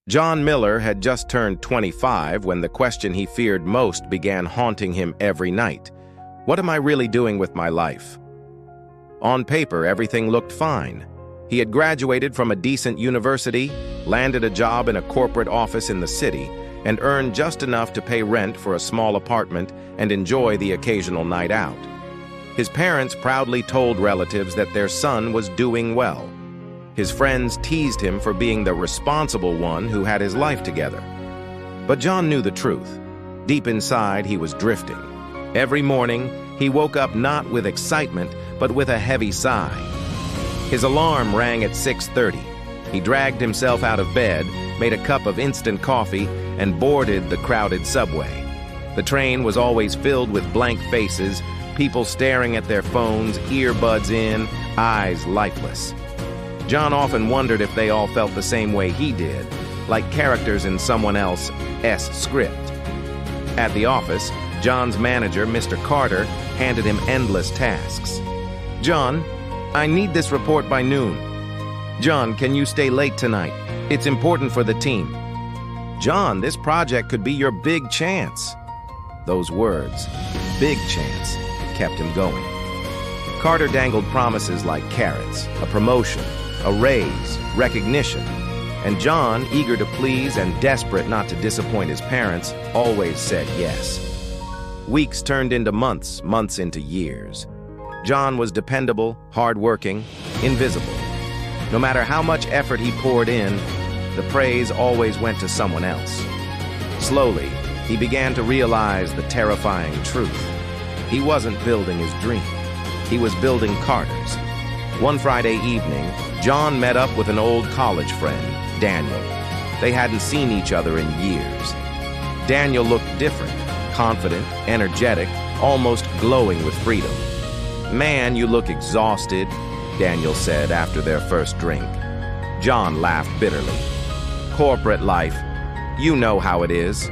John Miller had just turned 25 when the question he feared most began haunting him every night. What am I really doing with my life? On paper, everything looked fine. He had graduated from a decent university, landed a job in a corporate office in the city, and earned just enough to pay rent for a small apartment and enjoy the occasional night out. His parents proudly told relatives that their son was doing well. His friends teased him for being the responsible one who had his life together. But John knew the truth. Deep inside, he was drifting. Every morning, he woke up not with excitement, but with a heavy sigh. His alarm rang at 6:30. He dragged himself out of bed, made a cup of instant coffee, and boarded the crowded subway. The train was always filled with blank faces, people staring at their phones, earbuds in, eyes lifeless. John often wondered if they all felt the same way he did, like characters in someone else's script. At the office, John's manager, Mr. Carter, handed him endless tasks. "John, I need this report by noon." "John, can you stay late tonight? It's important for the team." "John, this project could be your big chance." Those words, big chance, kept him going. Carter dangled promises like carrots, a promotion, a raise, recognition, and John, eager to please and desperate not to disappoint his parents, always said yes. Weeks turned into months, months into years. John was dependable, hardworking, invisible. No matter how much effort he poured in, the praise always went to someone else. Slowly, he began to realize the terrifying truth. He wasn't building his dream. He was building Carter's. One Friday evening, John met up with an old college friend, Daniel. They hadn't seen each other in years. Daniel looked different, confident, energetic, almost glowing with freedom. "Man, you look exhausted," Daniel said after their first drink. John laughed bitterly. "Corporate life, you know how it is."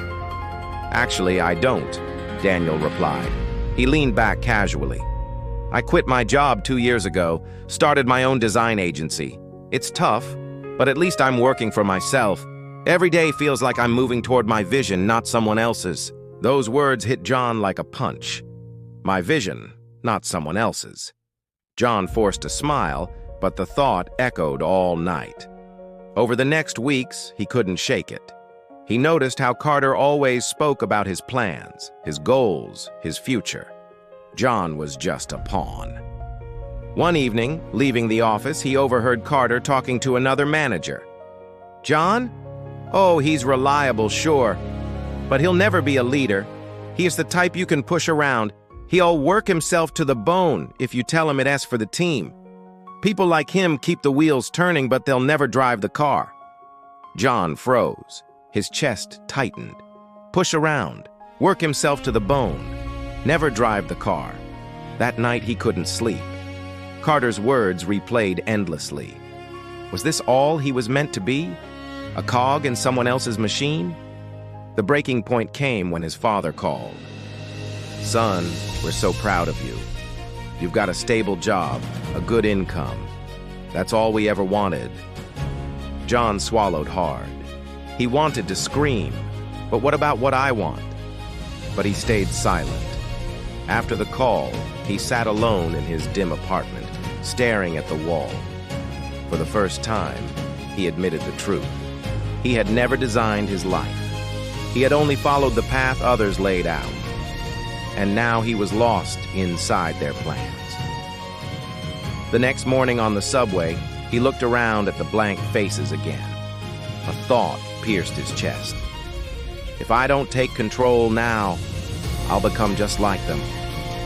"Actually, I don't," Daniel replied. He leaned back casually. "I quit my job 2 years ago, started my own design agency. It's tough, but at least I'm working for myself. Every day feels like I'm moving toward my vision, not someone else's." Those words hit John like a punch. My vision, not someone else's. John forced a smile, but the thought echoed all night. Over the next weeks, he couldn't shake it. He noticed how Carter always spoke about his plans, his goals, his future. John was just a pawn. One evening, leaving the office, he overheard Carter talking to another manager. "John? Oh, he's reliable, sure. But he'll never be a leader. He is the type you can push around. He'll work himself to the bone if you tell him it's for the team. People like him keep the wheels turning, but they'll never drive the car." John froze. His chest tightened. Push around. Work himself to the bone. Never drive the car. That night he couldn't sleep. Carter's words replayed endlessly. Was this all he was meant to be? A cog in someone else's machine? The breaking point came when his father called. "Son, we're so proud of you. You've got a stable job, a good income. That's all we ever wanted." John swallowed hard. He wanted to scream, "But what about what I want?" But he stayed silent. After the call, he sat alone in his dim apartment, staring at the wall. For the first time, he admitted the truth. He had never designed his life. He had only followed the path others laid out. And now he was lost inside their plans. The next morning on the subway, he looked around at the blank faces again. A thought pierced his chest. If I don't take control now, I'll become just like them.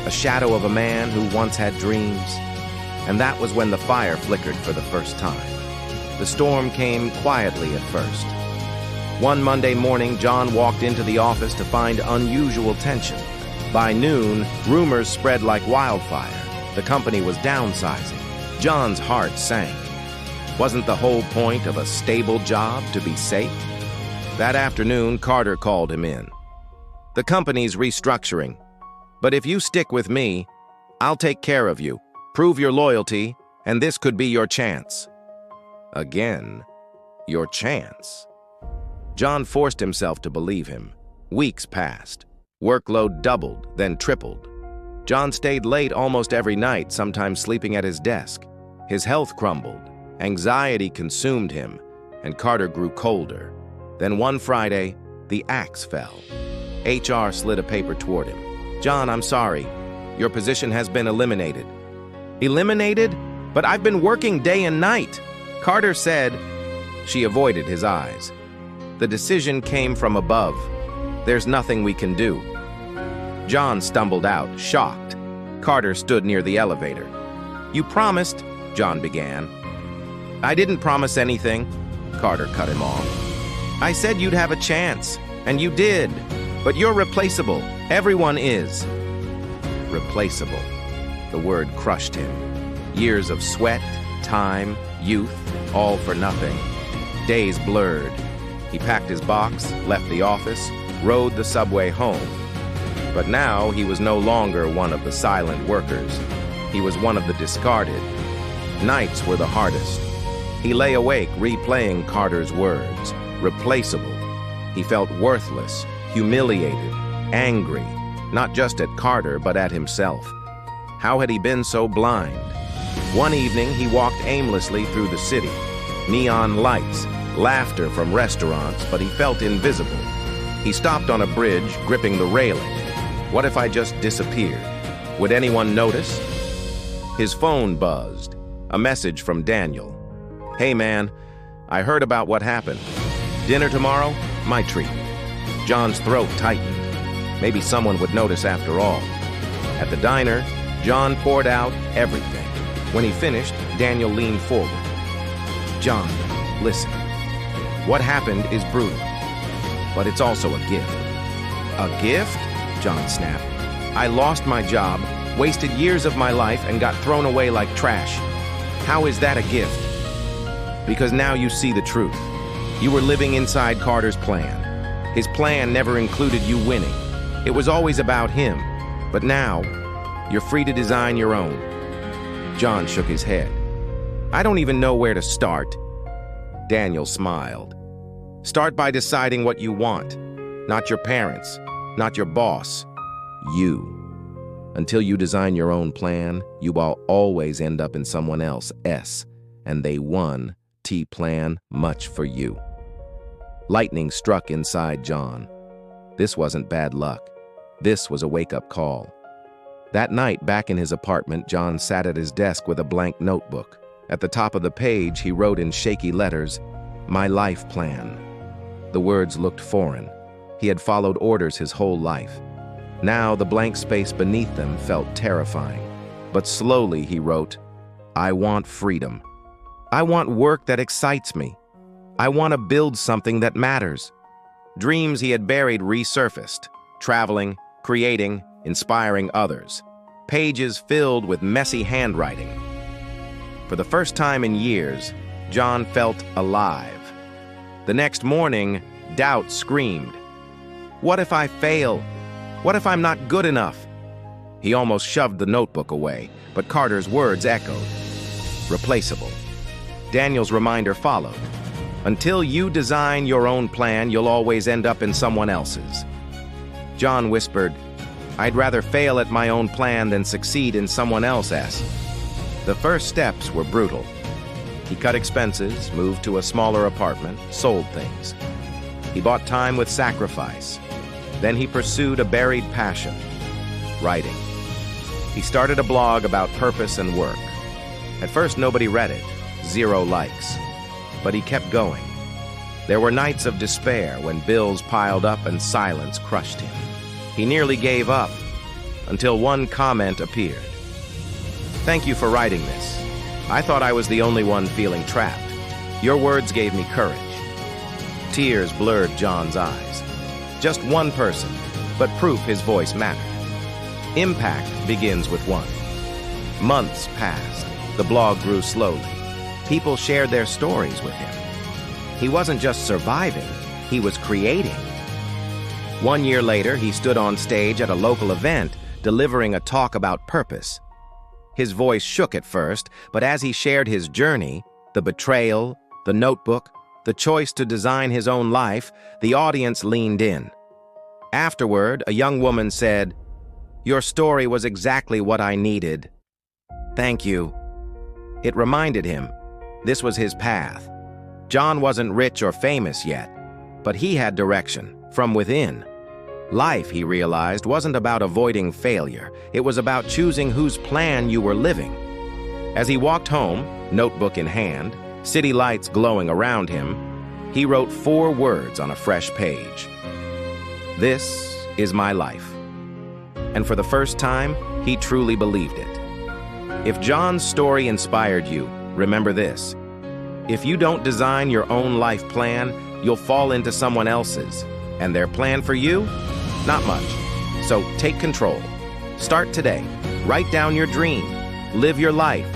A shadow of a man who once had dreams. And that was when the fire flickered for the first time. The storm came quietly at first. One Monday morning, John walked into the office to find unusual tension. By noon, rumors spread like wildfire. The company was downsizing. John's heart sank. Wasn't the whole point of a stable job to be safe? That afternoon, Carter called him in. "The company's restructuring. But if you stick with me, I'll take care of you, prove your loyalty, and this could be your chance." Again, your chance. John forced himself to believe him. Weeks passed. Workload doubled, then tripled. John stayed late almost every night, sometimes sleeping at his desk. His health crumbled. Anxiety consumed him, and Carter grew colder. Then one Friday, the axe fell. HR slid a paper toward him. "John, I'm sorry. Your position has been eliminated." "Eliminated? But I've been working day and night," Carter said. She avoided his eyes. "The decision came from above. There's nothing we can do." John stumbled out, shocked. Carter stood near the elevator. "You promised," John began. "I didn't promise anything," Carter cut him off. "I said you'd have a chance, and you did. But you're replaceable. Everyone is." Replaceable. The word crushed him. Years of sweat, time, youth, all for nothing. Days blurred. He packed his box, left the office, rode the subway home. But now he was no longer one of the silent workers. He was one of the discarded. Nights were the hardest. He lay awake replaying Carter's words. Replaceable. He felt worthless, humiliated, angry, not just at Carter, but at himself. How had he been so blind? One evening, he walked aimlessly through the city. Neon lights, laughter from restaurants, but he felt invisible. He stopped on a bridge, gripping the railing. What if I just disappeared? Would anyone notice? His phone buzzed. A message from Daniel. "Hey man, I heard about what happened. Dinner tomorrow? My treat." John's throat tightened. Maybe someone would notice after all. At the diner, John poured out everything. When he finished, Daniel leaned forward. "John, listen. What happened is brutal, but it's also a gift." "A gift?" John snapped. "I lost my job, wasted years of my life, and got thrown away like trash. How is that a gift?" "Because now you see the truth. You were living inside Carter's plan. His plan never included you winning. It was always about him. But now, you're free to design your own." John shook his head. "I don't even know where to start." Daniel smiled. "Start by deciding what you want. Not your parents, not your boss. You. Until you design your own plan, you will always end up in someone else's, and they won T-plan much for you." Lightning struck inside John. This wasn't bad luck. This was a wake-up call. That night, back in his apartment, John sat at his desk with a blank notebook. At the top of the page, he wrote in shaky letters, "My life plan." The words looked foreign. He had followed orders his whole life. Now, the blank space beneath them felt terrifying. But slowly, he wrote, "I want freedom. I want work that excites me. I want to build something that matters." Dreams he had buried resurfaced, traveling, creating, inspiring others. Pages filled with messy handwriting. For the first time in years, John felt alive. The next morning, doubt screamed. "What if I fail? What if I'm not good enough?" He almost shoved the notebook away, but Carter's words echoed. Replaceable. Daniel's reminder followed. Until you design your own plan, you'll always end up in someone else's. John whispered, "I'd rather fail at my own plan than succeed in someone else's." The first steps were brutal. He cut expenses, moved to a smaller apartment, sold things. He bought time with sacrifice. Then he pursued a buried passion, writing. He started a blog about purpose and work. At first, nobody read it, 0 likes. But he kept going. There were nights of despair when bills piled up and silence crushed him. He nearly gave up, until one comment appeared. "Thank you for writing this. I thought I was the only one feeling trapped. Your words gave me courage." Tears blurred John's eyes. Just one person, but proof his voice mattered. Impact begins with one. Months passed. The blog grew slowly. People shared their stories with him. He wasn't just surviving, he was creating. 1 year later, he stood on stage at a local event, delivering a talk about purpose. His voice shook at first, but as he shared his journey, the betrayal, the notebook, the choice to design his own life, the audience leaned in. Afterward, a young woman said, "Your story was exactly what I needed. Thank you." It reminded him this was his path. John wasn't rich or famous yet, but he had direction from within. Life, he realized, wasn't about avoiding failure. It was about choosing whose plan you were living. As he walked home, notebook in hand, city lights glowing around him, he wrote 4 words on a fresh page. "This is my life." And for the first time, he truly believed it. If John's story inspired you, remember this: if you don't design your own life plan, you'll fall into someone else's. And their plan for you? Not much. So take control. Start today. Write down your dream. Live your life.